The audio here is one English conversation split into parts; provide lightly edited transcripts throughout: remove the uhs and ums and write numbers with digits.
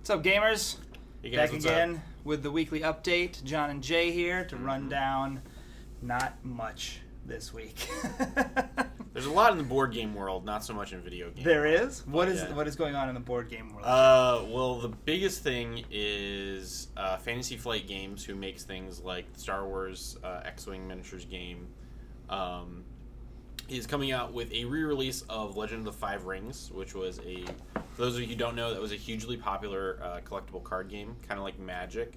What's up, gamers? Hey guys, Back what's again up? with the weekly update. John and Jay here to run down not much this week. There's a lot in the board game world, not so much in video games. There is? What is yeah. what is going on in the board game world? Well, the biggest thing is Fantasy Flight Games, who makes things like the Star Wars X-Wing miniatures game, is coming out with a re-release of Legend of the Five Rings, which was for those of you who don't know, that was a hugely popular collectible card game, kind of like Magic,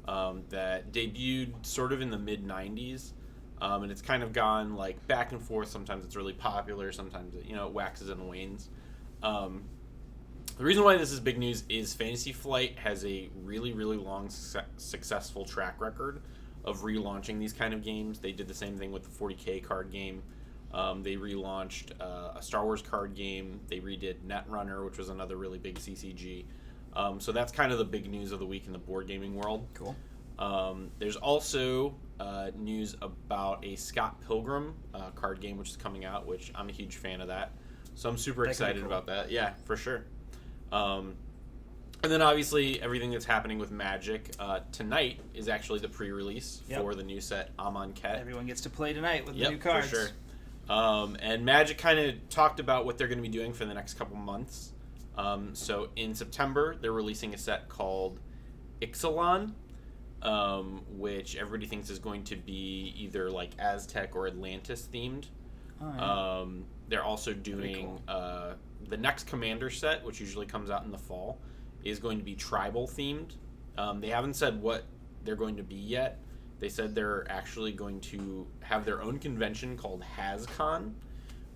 that debuted sort of in the mid-90s. And it's kind of gone like back and forth. Sometimes it's really popular. Sometimes it waxes and wanes. The reason why this is big news is Fantasy Flight has a really, really long successful track record of relaunching these kind of games. They did the same thing with the 40K card game. They relaunched a Star Wars card game. They redid Netrunner, which was another really big CCG. So that's kind of the big news of the week in the board gaming world. Cool. There's also news about a Scott Pilgrim card game, which is coming out, which I'm a huge fan of that. So I'm super excited about that. Yeah, for sure. And then obviously everything that's happening with Magic. Tonight is actually the pre-release for the new set Amonkhet. Everyone gets to play tonight with the new cards. For sure. And Magic kind of talked about what they're going to be doing for the next couple months. So in September, they're releasing a set called Ixalan, which everybody thinks is going to be either like Aztec or Atlantis themed. Oh, yeah. They're also doing the next Commander set, which usually comes out in the fall, is going to be tribal themed. They haven't said what they're going to be yet. They said they're actually going to have their own convention called HasCon,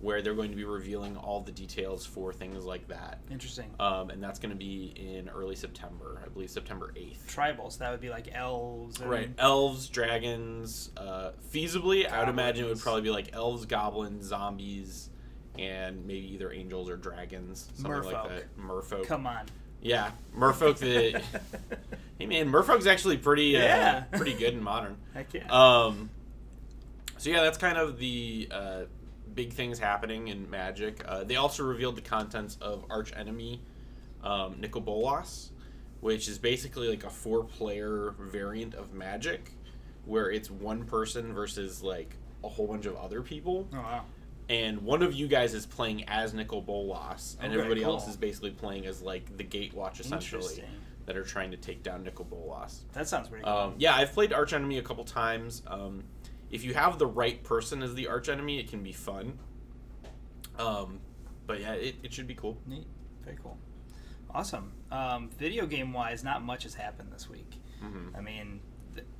where they're going to be revealing all the details for things like that. Interesting. And that's going to be in early September, I believe September 8th. Tribals, that would be like elves. And... Right, elves, dragons. Feasibly, goblins. I would imagine it would probably be like elves, goblins, zombies, and maybe either angels or dragons. Something like that. Merfolk. Come on. Yeah, Merfolk. Hey man, Merfolk's actually pretty pretty good and modern. Heck yeah. So yeah, that's kind of the big things happening in Magic. They also revealed the contents of Arch Enemy Nicol Bolas, which is basically like a 4-player variant of Magic, where it's one person versus like a whole bunch of other people. Oh wow. And one of you guys is playing as Nicol Bolas, and everybody cool. else is basically playing as like the Gatewatch, essentially, that are trying to take down Nicol Bolas. That sounds pretty cool. Yeah, I've played Arch Enemy a couple times. If you have the right person as the Arch Enemy, it can be fun. But yeah, it should be cool. Neat. Very cool. Awesome. Video game wise, not much has happened this week. Mm-hmm. I mean,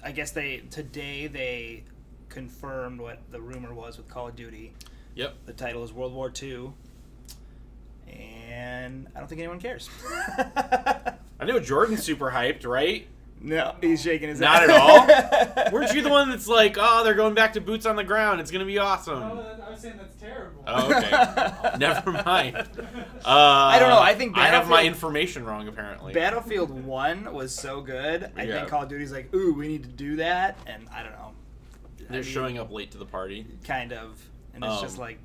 I guess today they confirmed what the rumor was with Call of Duty. Yep. The title is World War II, and I don't think anyone cares. I know Jordan's super hyped, right? No, he's shaking his Not head. at all? Weren't you the one that's like, oh, they're going back to boots on the ground, it's going to be awesome? No, I was saying that's terrible. Oh, okay. Never mind. I don't know. I think I have my Battlefield- information wrong, apparently. Battlefield 1 was so good. I think Call of Duty's like, ooh, we need to do that, and I don't know. They're showing up late to the party. Kind of. And it's just like,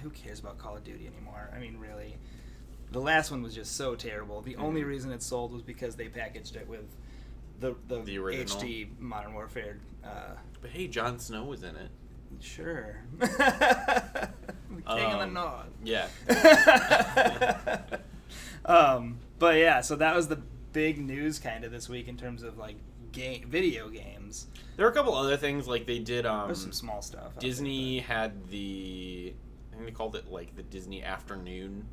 who cares about Call of Duty anymore? I mean, really. The last one was just so terrible. The only reason it sold was because they packaged it with the original HD Modern Warfare. But hey, Jon Snow was in it. Sure. The King of the North. Yeah. But yeah, so that was the big news kind of this week in terms of like video games. There were a couple other things, like they did There's some small stuff. Disney had I think they called it like the Disney Afternoon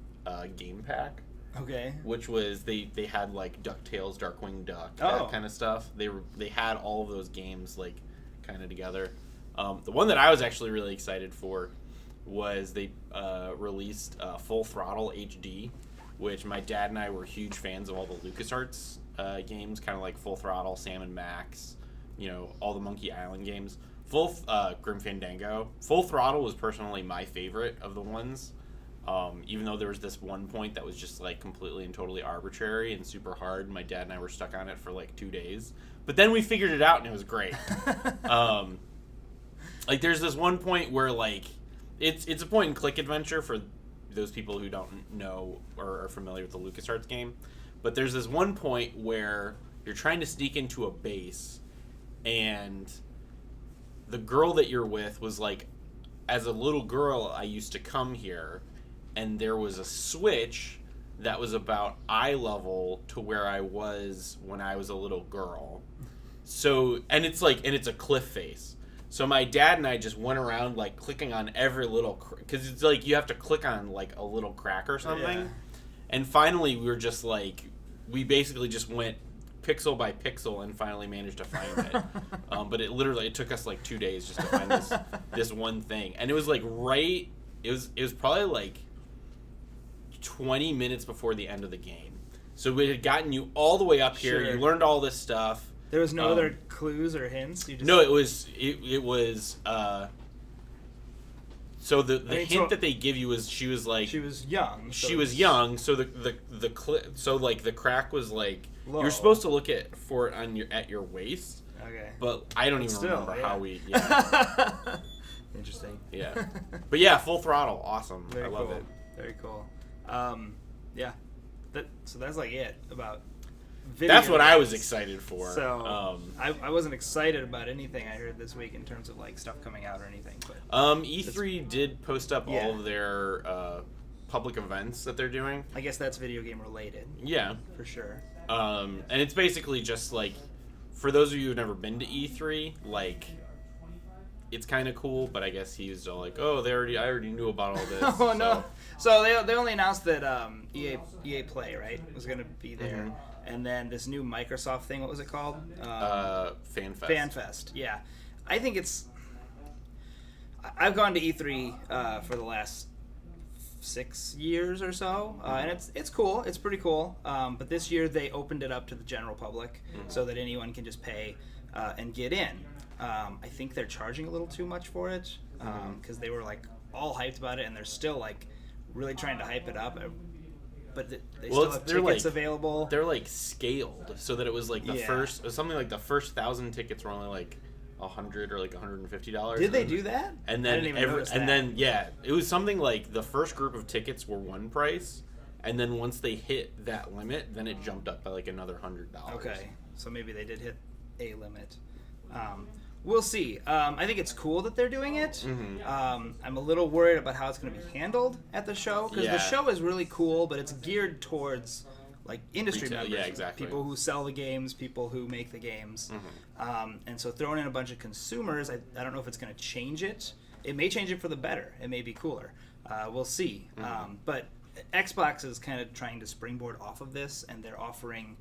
game pack. Okay. Which was they had like DuckTales, Darkwing Duck, Oh. that kind of stuff. They had all of those games like kind of together. The one that I was actually really excited for was they released Full Throttle HD, which my dad and I were huge fans of all the LucasArts games, kind of like Full Throttle, Sam & Max, all the Monkey Island games. Grim Fandango. Full Throttle was personally my favorite of the ones. Even though there was this one point that was just like completely and totally arbitrary and super hard. My dad and I were stuck on it for like 2 days. But then we figured it out and it was great. Like there's this one point where like it's a point and click adventure for those people who don't know or are familiar with the LucasArts game. But there's this one point where you're trying to sneak into a base, and the girl that you're with was like, as a little girl, I used to come here, and there was a switch that was about eye level to where I was when I was a little girl. So, and it's a cliff face. So my dad and I just went around like clicking on every little, because it's like you have to click on like a little crack or something. Yeah. And finally we were just like, we basically just went pixel by pixel and finally managed to find it. But it took us like 2 days just to find this one thing. And it was like it was probably like 20 minutes before the end of the game. So it had gotten you all the way up here. Sure. You learned all this stuff. There was no other clues or hints? You just... No, it was so the hint that they give you is she was young. So she was young, so the crack was like low. You're supposed to look for it at your waist. Okay. But I don't even remember how we Interesting. Yeah. But yeah, Full Throttle, awesome. Very I love cool. it. Very cool. Yeah. So that's like it about video That's what games. I was excited for. So I wasn't excited about anything I heard this week in terms of like stuff coming out or anything. But E3 did post up all of their public events that they're doing. I guess that's video game related. Yeah, for sure. And it's basically just like, for those of you who've never been to E3, like, it's kind of cool. But I guess he's all like, "Oh, I already knew about all this." Oh no! So they only announced that EA Play, right, was going to be there. Mm-hmm. And then this new Microsoft thing, what was it called? FanFest. FanFest, yeah. I think I've gone to E3 for the last 6 years or so, and it's cool. It's pretty cool. But this year they opened it up to the general public so that anyone can just pay and get in. I think they're charging a little too much for it because they were like all hyped about it, and they're still like really trying to hype it up. But they still have tickets available. They're like scaled so that it was like it was something like the first 1,000 tickets were only like $100 or like $150. Did they do that? And then I didn't even notice that. It was something like the first group of tickets were one price, and then once they hit that limit, then it jumped up by like another $100. Okay, so maybe they did hit a limit. We'll see. I think it's cool that they're doing it. Mm-hmm. I'm a little worried about how it's going to be handled at the show, because the show is really cool, but it's geared towards like industry members, exactly. people who sell the games, people who make the games, and so throwing in a bunch of consumers, I don't know if it's going to change it. It may change it for the better. It may be cooler. We'll see. But Xbox is kind of trying to springboard off of this, and they're offering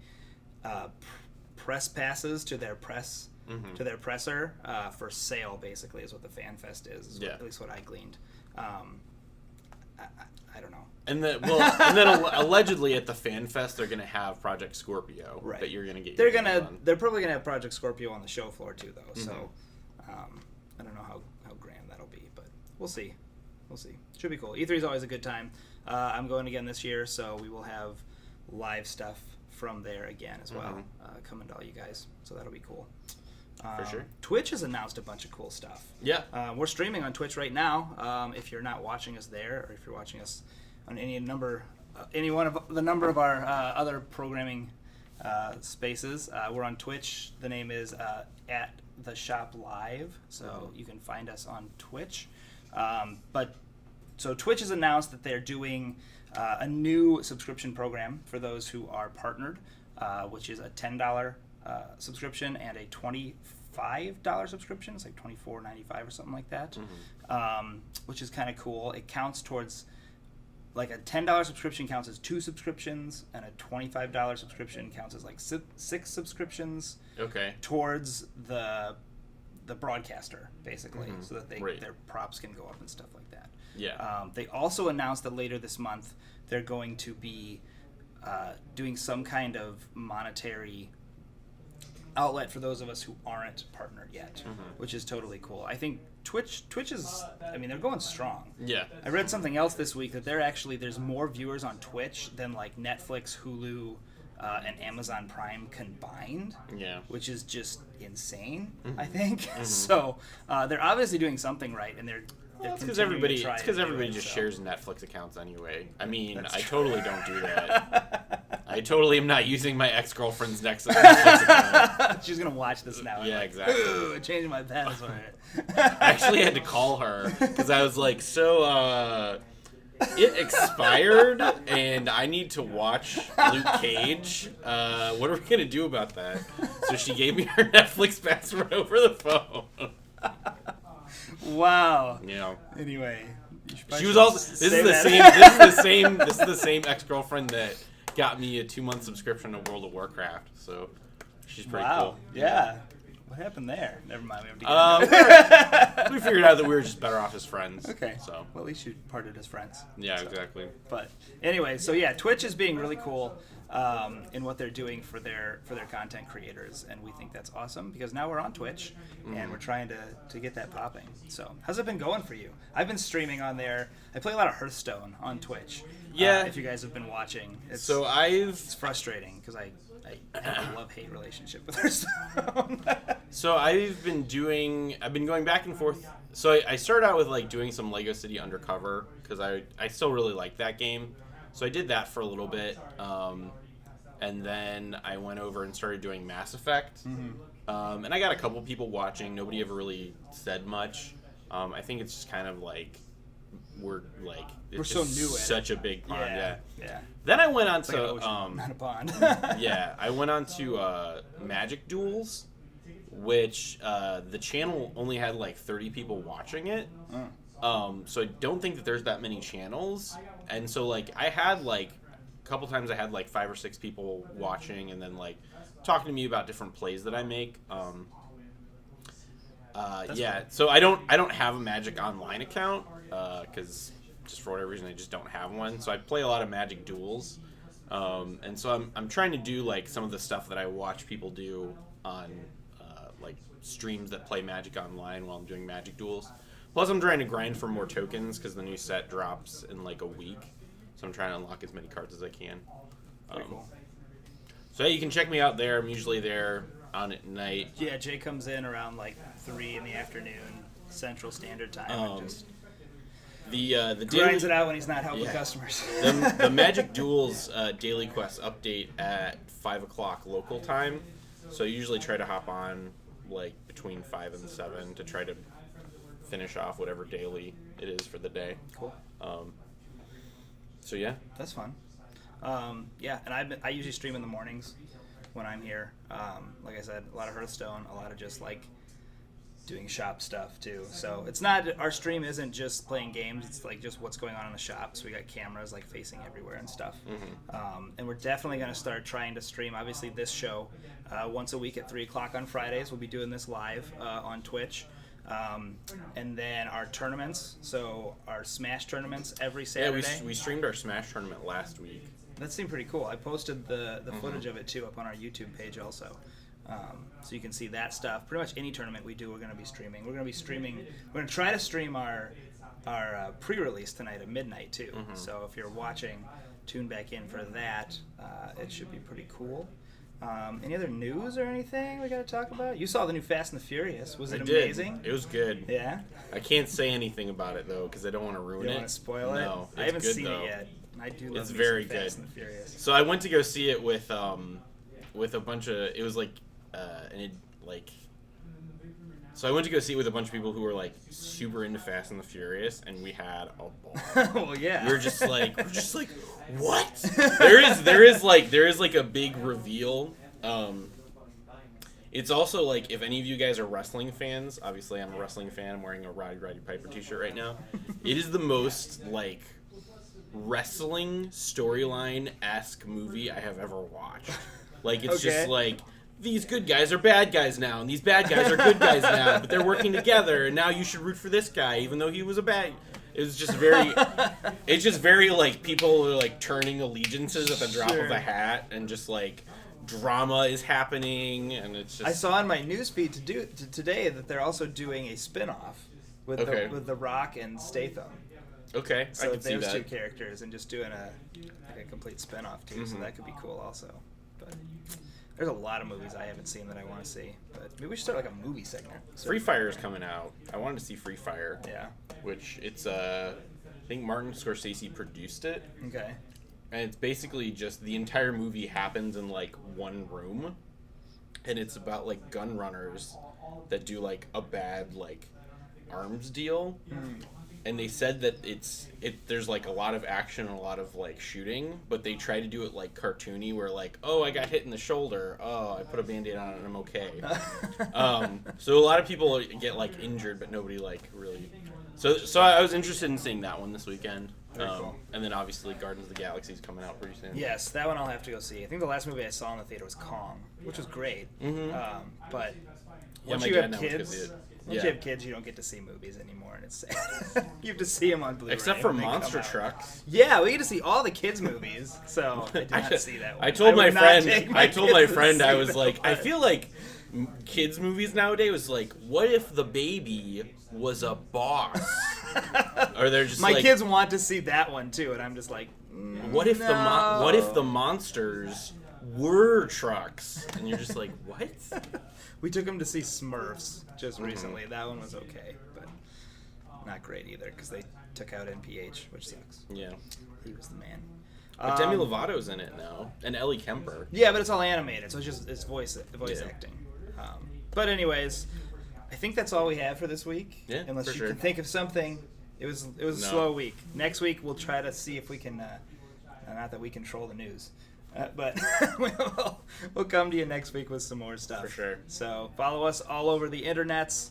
press passes to their press. To their presser for sale, basically, is what the FanFest is. At least what I gleaned. I don't know. And then allegedly at the FanFest they're gonna have Project Scorpio that you're gonna get. They're probably gonna have Project Scorpio on the show floor too, though. So I don't know how grand that'll be, but we'll see. Should be cool. E3 is always a good time. I'm going again this year, so we will have live stuff from there again as well, coming to all you guys. So that'll be cool. For sure. Twitch has announced a bunch of cool stuff. Yeah. We're streaming on Twitch right now. If you're not watching us there, or if you're watching us on any one of the number of our other programming spaces, we're on Twitch. The name is at the Shop Live, so you can find us on Twitch. So Twitch has announced that they're doing a new subscription program for those who are partnered, which is a $10 subscription and a $25 subscription. It's like $24.95 or something like that, which is kind of cool. It counts towards, like, a $10 subscription counts as 2 subscriptions, and a $25 subscription counts as like 6 subscriptions. Okay. Towards the broadcaster, basically, so that their props can go up and stuff like that. Yeah. They also announced that later this month they're going to be doing some kind of monetary outlet for those of us who aren't partnered yet, which is totally cool. I think Twitch is, I mean, they're going strong. Yeah. I read something else this week that there's more viewers on Twitch than like Netflix, Hulu, and Amazon Prime combined. Yeah. Which is just insane, I think. So they're obviously doing something right, and they're it's because everybody just shares Netflix accounts anyway. I mean, I totally don't do that. I totally am not using my ex-girlfriend's Netflix account. She's gonna watch this now. Yeah, Like, exactly. Ooh, changing my password. I actually had to call her because I was like, so, it expired and I need to watch Luke Cage. What are we going to do about that? So she gave me her Netflix password over the phone. Wow. Yeah. Anyway, She was also, this is the same ex-girlfriend that got me a 2-month subscription to World of Warcraft. So she's pretty cool. Yeah. What happened there? Never mind. We have to get into it. We figured out that we were just better off as friends. Okay. So Well, at least you parted as friends. yeah, So, exactly. But anyway, so yeah, Twitch is being really cool in what they're doing for their content creators, and we think that's awesome because now we're on Twitch and we're trying to get that popping. So how's it been going for you? I've been streaming on there. I play a lot of Hearthstone on Twitch. Yeah. If you guys have been watching, it's It's frustrating because I have a love-hate relationship with Hearthstone. So I've been going back and forth. So I started out with like doing some Lego City Undercover because I still really like that game. So I did that for a little bit, and then I went over and started doing Mass Effect. And I got a couple people watching. Nobody ever really said much. I think it's just kind of like we're so just new at it. such a big pond. Yeah. Yeah. Then I went on It's like an to ocean, not a pond. yeah, I went on to Magic Duels, which the channel only had like 30 people watching it. So I don't think that there's that many channels. And so like I had like a couple times I had like 5 or 6 people watching and then like talking to me about different plays that I make. Yeah, so I don't have a Magic Online account because just for whatever reason I just don't have one. So I play a lot of Magic Duels. And so I'm trying to do like some of the stuff that I watch people do on like streams that play Magic Online while I'm doing Magic Duels. Plus I'm trying to grind for more tokens because the new set drops in like a week. So I'm trying to unlock as many cards as I can. Cool. So yeah, you can check me out there. I'm usually there on at night. Yeah, Jay comes in around like 3 in the afternoon Central Standard Time and just The grinds daily, it out when he's not helping Yeah. customers. the Magic Duels daily quest update at 5 o'clock local time. So I usually try to hop on like between 5 and 7 to try to finish off whatever daily it is for the day. Cool. So yeah. That's fun. Yeah, and I usually stream in the mornings when I'm here. Like I said, a lot of Hearthstone, a lot of just like doing shop stuff too. So it's not, our stream isn't just playing games, it's like just what's going on in the shop. So we got cameras like facing everywhere and stuff. And we're definitely going to start trying to stream, obviously, this show once a week at 3 o'clock on Fridays. We'll be doing this live on Twitch. And then our tournaments, so our Smash tournaments every Saturday. Yeah, we streamed our Smash tournament last week. That seemed pretty cool. I posted the footage of it too up on our YouTube page also. So you can see that stuff. Pretty much any tournament we do, we're going to be streaming. We're going to try to stream our pre-release tonight at midnight too. So if you're watching, tune back in for that. It should be pretty cool. Any other news or anything we got to talk about? You saw the new Fast and the Furious. Was it amazing? It was good. Yeah? I can't say anything about it though because I don't want to ruin You it. don't want to spoil it? No, I haven't good, seen though. it yet. I do love It's me very some Fast good. and the Furious. So I went to go see it with a bunch of, it was like so I went to go see it with a bunch of people who were like super into Fast and the Furious, and we had a ball. Well, yeah. we're just like what? there is like a big reveal. It's also like if any of you guys are wrestling fans, obviously I'm a wrestling fan. I'm wearing a Roddy Piper t-shirt right now. It is the most like wrestling storyline-esque movie I have ever watched. Like it's Okay. just like these good guys are bad guys now, and these bad guys are good guys now, but they're working together, and now you should root for this guy, even though he was a bad. It's just very like people are like turning allegiances at the drop of a hat, and just like drama is happening, and it's just. I saw in my newsfeed today that they're also doing a spin-off with the Rock and Statham. Okay, So I can see those that. two characters and just doing a complete spin-off too. So that could be cool also. But there's a lot of movies I haven't seen that I want to see. But maybe we should start like a movie segment. So, Free Fire is coming out. I wanted to see Free Fire. Yeah. Which it's I think Martin Scorsese produced it. Okay. and it's basically just the entire movie happens in like one room, and it's about like gun runners that do like a bad like arms deal. And they said that there's like a lot of action and a lot of like shooting, but they try to do it like cartoony, where like, oh, I got hit in the shoulder, oh, I put a Band-Aid on it and I'm okay. So a lot of people get like injured, but nobody like really. So I was interested in seeing that one this weekend. Very cool. And then obviously Guardians of the Galaxy is coming out pretty soon. Yes, that one I'll have to go see. I think the last movie I saw in the theater was Kong, which was great. But once my you dad have now wants to go kids, see it. once you have kids, you don't get to see movies anymore, and it's sad. You have to see them on Blu-ray. Except for when they come Monster out. Trucks. Yeah, we get to see all the kids' movies, so I did not see that one. I told my would not friend. take I told my kids to friend. I see was that like, I one. feel like kids' movies nowadays was like, what if the baby was a boss? Or they're just My like, kids want to see that one too, and I'm just like, what if no. what if the monsters were trucks? And you're just like, what? We took them to see Smurfs just recently. That one was okay, but not great either because they took out NPH, which sucks. Yeah. He was the man. But Demi Lovato's in it now, and Ellie Kemper. Yeah, but it's all animated, so it's voice Yeah. acting. But anyways, I think that's all we have for this week. Yeah, unless for you sure. can think of something. It was a slow week. Next week we'll try to see if we can. Not that we control the news, but we'll come to you next week with some more stuff. For sure. So follow us all over the internets.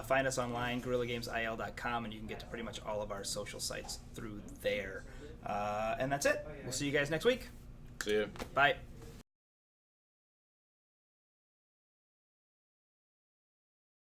Find us online, GorillaGamesIL.com, and you can get to pretty much all of our social sites through there. And that's it. We'll see you guys next week. See ya. Bye.